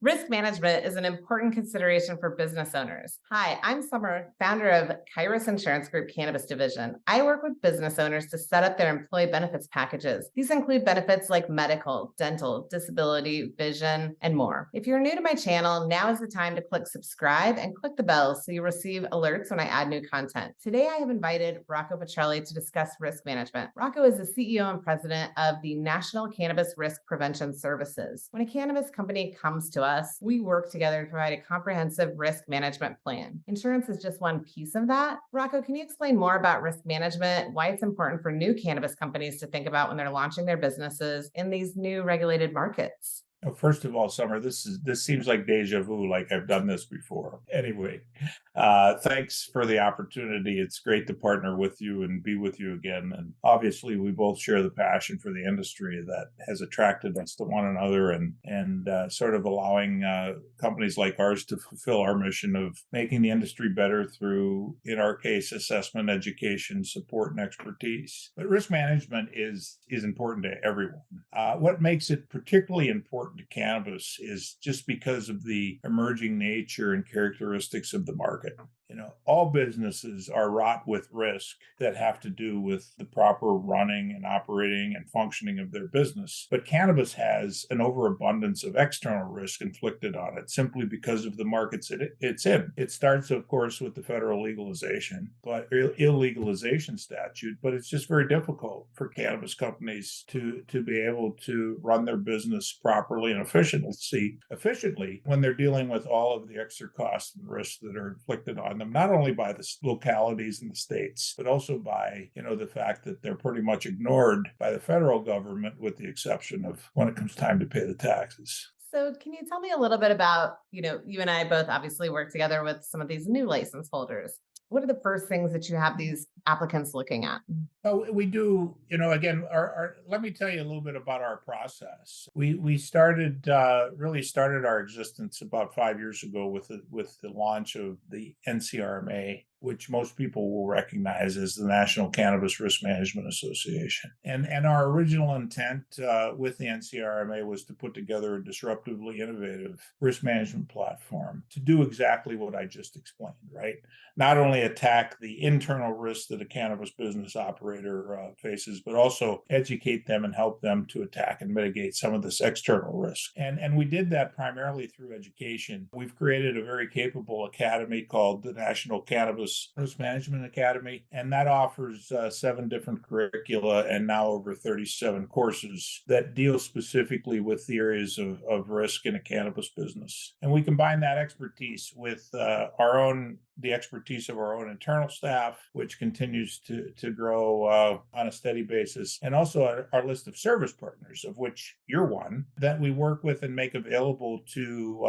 Risk management is an important consideration for business owners. Hi, I'm Summer, founder of Kairos Insurance Group Cannabis Division. I work with business owners to set up their employee benefits packages. These include benefits like medical, dental, disability, vision, and more. If you're new to my channel, now is the time to click subscribe and click the bell so you receive alerts when I add new content. Today, I have invited Rocco Petrilli to discuss risk management. Rocco is the CEO and president of the National Cannabis Risk Prevention Services. When a cannabis company comes to us, we work together to provide a comprehensive risk management plan. Insurance is just one piece of that. Rocco, can you explain more about risk management, why it's important for new cannabis companies to think about when they're launching their businesses in these new regulated markets? Well, first of all, Summer, this seems like deja vu, like I've done this before. Anyway, thanks for the opportunity. It's great to partner with you and be with you again. And obviously, we both share the passion for the industry that has attracted us to one another and sort of allowing companies like ours to fulfill our mission of making the industry better through, in our case, assessment, education, support, and expertise. But risk management is important to everyone. What makes it particularly important to cannabis is just because of the emerging nature and characteristics of the market. All businesses are wrought with risk that have to do with the proper running and operating and functioning of their business. But cannabis has an overabundance of external risk inflicted on it simply because of the markets it's in. It starts, of course, with the federal legalization, but illegalization statute, but it's just very difficult for cannabis companies to be able to run their business properly and efficiently when they're dealing with all of the extra costs and risks that are inflicted on them, not only by the localities and the states, but also by, the fact that they're pretty much ignored by the federal government, with the exception of when it comes time to pay the taxes. So can you tell me a little bit about, you and I both obviously work together with some of these new license holders. What are the first things that you have these applicants looking at? Oh, we do, again, let me tell you a little bit about our process. We really started our existence about 5 years ago with the launch of the NCRMA, which most people will recognize as the National Cannabis Risk Management Association. And our original intent with the NCRMA was to put together a disruptively innovative risk management platform to do exactly what I just explained, right? Not only attack the internal risks that a cannabis business operator faces, but also educate them and help them to attack and mitigate some of this external risk. And we did that primarily through education. We've created a very capable academy called the National Cannabis Risk Management Academy, and that offers 7 different curricula and now over 37 courses that deal specifically with the areas of risk in a cannabis business. And we combine that expertise with the expertise of our own internal staff, which continues to grow on a steady basis, and also our list of service partners, of which you're one, that we work with and make available to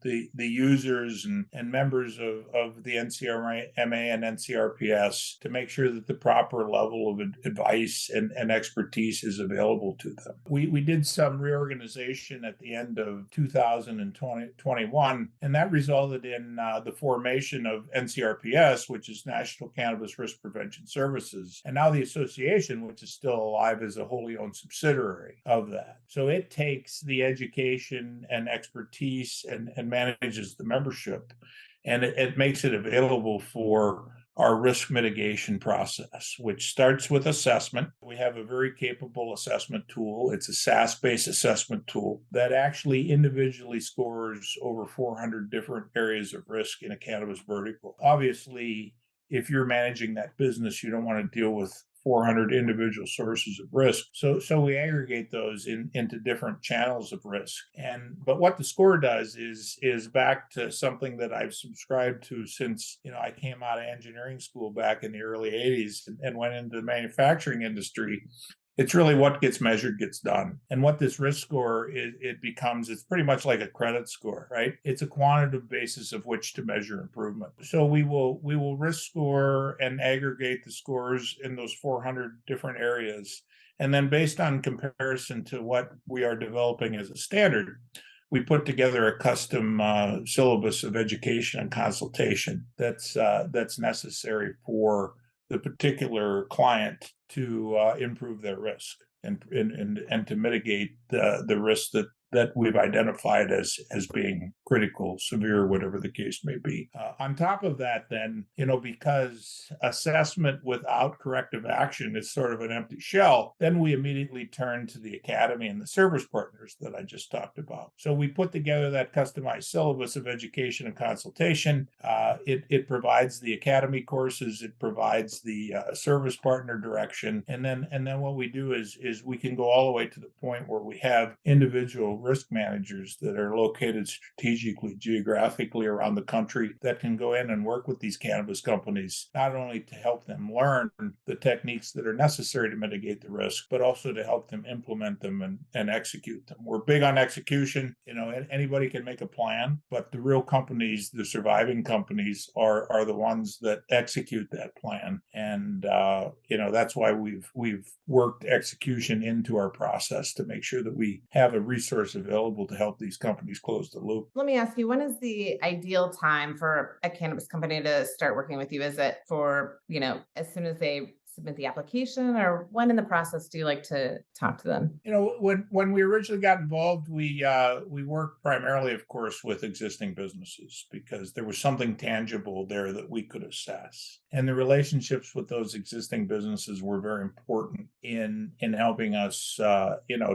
the users and members of the NCRMA and NCRPS to make sure that the proper level of advice and expertise is available to them. We did some reorganization at the end of 2021, and that resulted in the formation of NCRPS, which is National Cannabis Risk Prevention Services, and now the association, which is still alive, is a wholly owned subsidiary of that. So it takes the education and expertise and manages the membership, and it makes it available for our risk mitigation process, which starts with assessment. We have a very capable assessment tool. It's a SaaS-based assessment tool that actually individually scores over 400 different areas of risk in a cannabis vertical. Obviously, if you're managing that business, you don't want to deal with 400 individual sources of risk. So we aggregate those into different channels of risk. But what the score does is back to something that I've subscribed to since I came out of engineering school back in the early 80s and went into the manufacturing industry. It's really what gets measured gets done. And what this risk score it's pretty much like a credit score, right? It's a quantitative basis of which to measure improvement. So we will risk score and aggregate the scores in those 400 different areas. And then based on comparison to what we are developing as a standard, we put together a custom syllabus of education and consultation that's necessary for the particular client to improve their risk and to mitigate the risk that we've identified as being critical, severe, whatever the case may be. On top of that, then, because assessment without corrective action is sort of an empty shell, then we immediately turn to the academy and the service partners that I just talked about. So we put together that customized syllabus of education and consultation. It provides the academy courses, it provides the service partner direction, and then what we do is we can go all the way to the point where we have individual risk managers that are located strategically, geographically around the country that can go in and work with these cannabis companies, not only to help them learn the techniques that are necessary to mitigate the risk, but also to help them implement them and execute them. We're big on execution. Anybody can make a plan, but the real companies, the surviving companies, are the ones that execute that plan. And that's why we've worked execution into our process to make sure that we have a resource available to help these companies close the loop. Let me ask you, when is the ideal time for a cannabis company to start working with you? Is it for, as soon as they submit the application, or when in the process do you like to talk to them? When we originally got involved, we worked primarily, of course, with existing businesses because there was something tangible there that we could assess. And the relationships with those existing businesses were very important in helping us,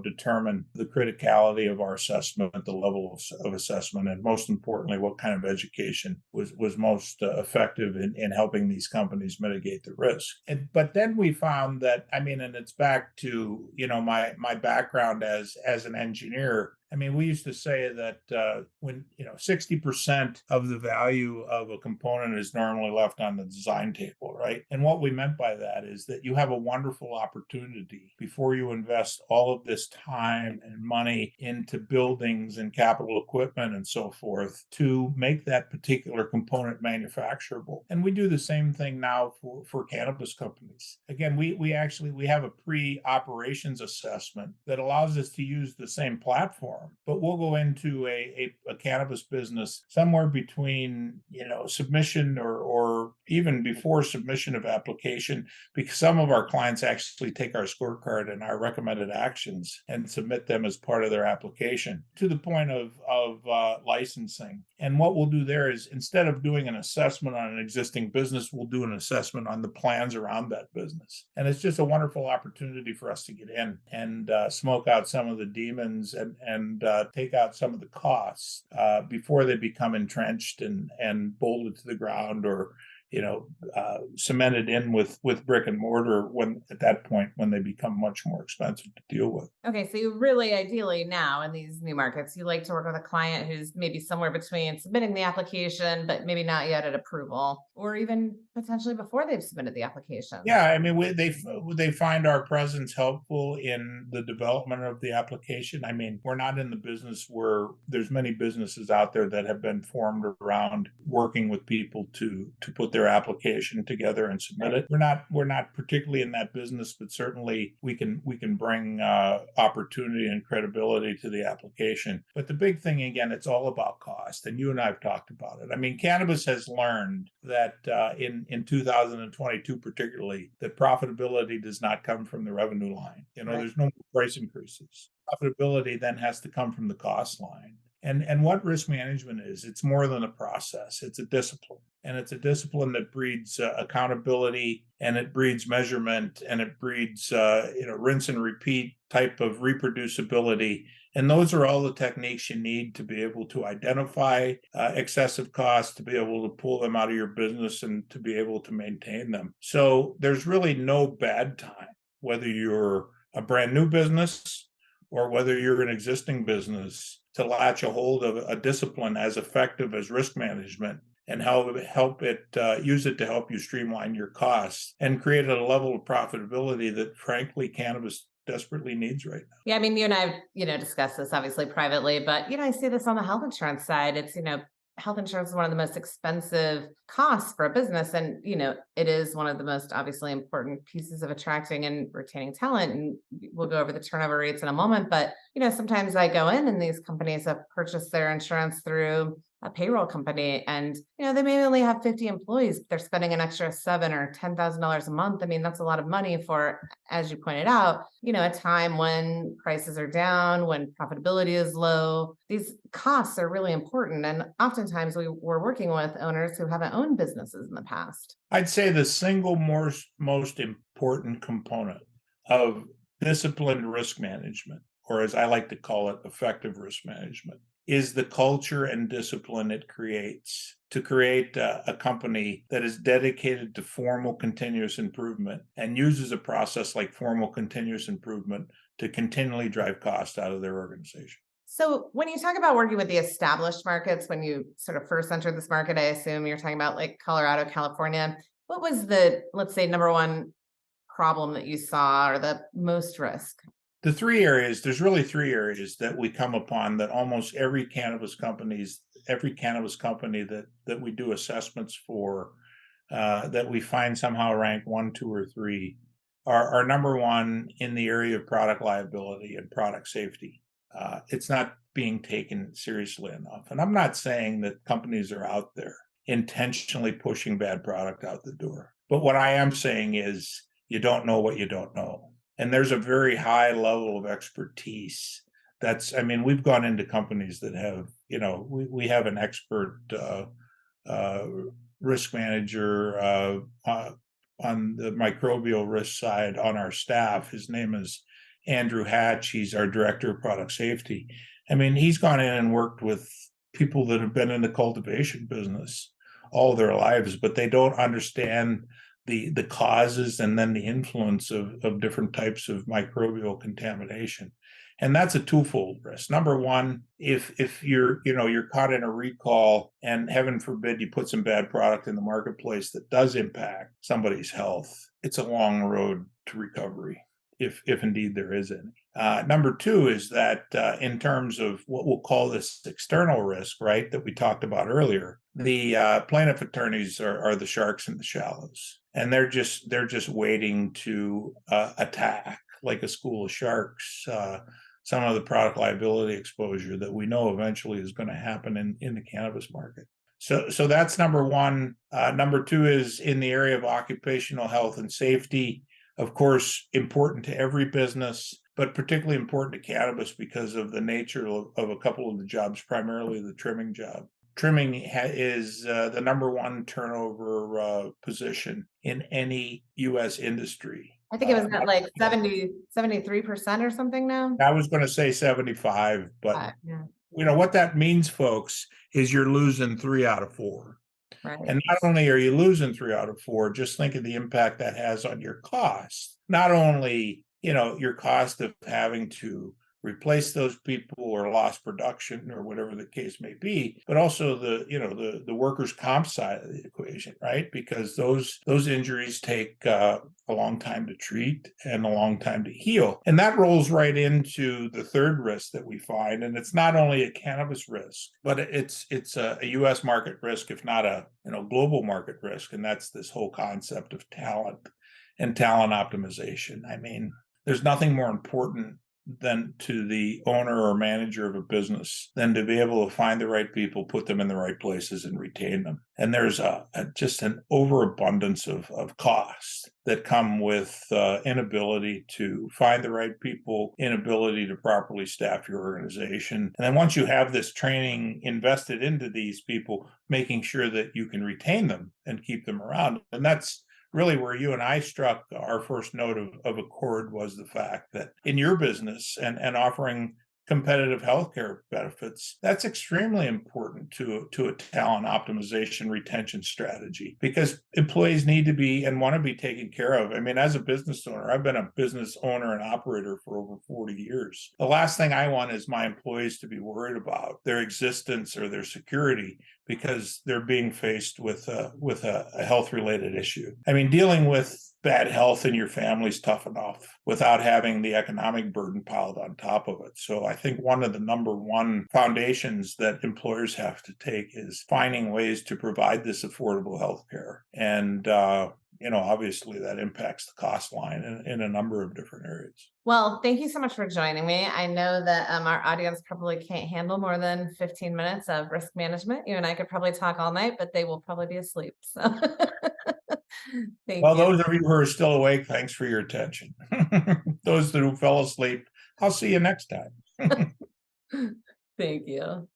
determine the criticality of our assessment, the level of assessment, and most importantly, what kind of education was most effective in helping these companies mitigate the risk. But then we found that, and it's back to, my background as an engineer. We used to say that when 60% of the value of a component is normally left on the design table, right? And what we meant by that is that you have a wonderful opportunity before you invest all of this time and money into buildings and capital equipment and so forth to make that particular component manufacturable. And we do the same thing now for cannabis companies. Again, we have a pre-operations assessment that allows us to use the same platform. But we'll go into a cannabis business somewhere between, submission or even before submission of application, because some of our clients actually take our scorecard and our recommended actions and submit them as part of their application to the point of licensing. And what we'll do there is, instead of doing an assessment on an existing business, we'll do an assessment on the plans around that business. And it's just a wonderful opportunity for us to get in and smoke out some of the demons and take out some of the costs before they become entrenched and bolted to the ground or cemented in with brick and mortar at that point when they become much more expensive to deal with. Okay, so you really ideally now in these new markets, you like to work with a client who's maybe somewhere between submitting the application, but maybe not yet at approval, or even potentially before they've submitted the application. Yeah, they find our presence helpful in the development of the application. We're not in the business where there's many businesses out there that have been formed around working with people to put their application together and submit it. We're not particularly in that business, but certainly we can bring opportunity and credibility to the application. But the big thing, again, it's all about cost, and you and I have talked about it. Cannabis has learned that in 2022 particularly, that profitability does not come from the revenue line. Right. There's no price increases. Profitability then has to come from the cost line. And what risk management is, it's more than a process. It's a discipline. And it's a discipline that breeds accountability, and it breeds measurement, and it breeds rinse and repeat type of reproducibility. And those are all the techniques you need to be able to identify excessive costs, to be able to pull them out of your business, and to be able to maintain them. So there's really no bad time, whether you're a brand new business or whether you're an existing business, to latch a hold of a discipline as effective as risk management and use it to help you streamline your costs and create a level of profitability that, frankly, cannabis desperately needs right now. Yeah, you and I have, discussed this obviously privately, but, I see this on the health insurance side. It's, health insurance is one of the most expensive costs for a business. And, it is one of the most obviously important pieces of attracting and retaining talent. And we'll go over the turnover rates in a moment. But, sometimes I go in and these companies have purchased their insurance through a payroll company and, they may only have 50 employees, but they're spending an extra $7,000 or $10,000 a month. I mean, that's a lot of money for, as you pointed out, a time when prices are down, when profitability is low. These costs are really important. And oftentimes we're working with owners who haven't owned businesses in the past. I'd say the single most important component of disciplined risk management, or as I like to call it, effective risk management, is the culture and discipline it creates to create a company that is dedicated to formal continuous improvement and uses a process like formal continuous improvement to continually drive cost out of their organization. So when you talk about working with the established markets, when you sort of first entered this market, I assume you're talking about like Colorado, California. What was the, let's say, number one problem that you saw or the most risk? There's really three areas that we come upon that almost every cannabis company that we do assessments for, that we find somehow rank 1, 2, or 3 are number one in the area of product liability and product safety. It's not being taken seriously enough. And I'm not saying that companies are out there intentionally pushing bad product out the door. But what I am saying is you don't know what you don't know. And there's a very high level of expertise. We've gone into companies that have, we have an expert risk manager on the microbial risk side on our staff. His name is Andrew Hatch. He's our director of product safety. He's gone in and worked with people that have been in the cultivation business all their lives, but they don't understand the causes and then the influence of different types of microbial contamination. And that's a twofold risk. Number one, if you're caught in a recall and heaven forbid you put some bad product in the marketplace that does impact somebody's health, it's a long road to recovery, if indeed there is any. Number two is that in terms of what we'll call this external risk, right, that we talked about earlier, the plaintiff attorneys are the sharks in the shallows, and they're just waiting to attack like a school of sharks some of the product liability exposure that we know eventually is going to happen in the cannabis market. So that's number one. Number two is in the area of occupational health and safety. Of course, important to every business, but particularly important to cannabis because of the nature of a couple of the jobs, primarily the trimming job. Trimming is the number one turnover position in any U.S. industry. I think it was at like 73% or something now. I was going to say 75, but yeah. What that means, folks, is you're losing 3 out of 4. Right. And not only are you losing 3 out of 4, just think of the impact that has on your cost. Not only, your cost of having to replace those people or lost production or whatever the case may be, but also the workers' comp side of the equation, right? Because those injuries take a long time to treat and a long time to heal. And that rolls right into the third risk that we find. And it's not only a cannabis risk, but it's a U.S. market risk, if not a global market risk. And that's this whole concept of talent and talent optimization. There's nothing more important than to the owner or manager of a business than to be able to find the right people, put them in the right places, and retain them. And there's just an overabundance of costs that come with inability to find the right people, inability to properly staff your organization. And then once you have this training invested into these people, making sure that you can retain them and keep them around. And that's really where you and I struck our first note of accord, was the fact that in your business and offering competitive healthcare benefits, that's extremely important to a talent optimization retention strategy, because employees need to be and want to be taken care of. As a business owner, I've been a business owner and operator for over 40 years. The last thing I want is my employees to be worried about their existence or their security because they're being faced with a health-related issue. Dealing with bad health in your family is tough enough without having the economic burden piled on top of it. So I think one of the number one foundations that employers have to take is finding ways to provide this affordable health care. And obviously that impacts the cost line in a number of different areas. Well, thank you so much for joining me. I know that our audience probably can't handle more than 15 minutes of risk management. You and I could probably talk all night, but they will probably be asleep. So thank Well, you. those of you who are still awake, thanks for your attention. Those who fell asleep, I'll see you next time. Thank you.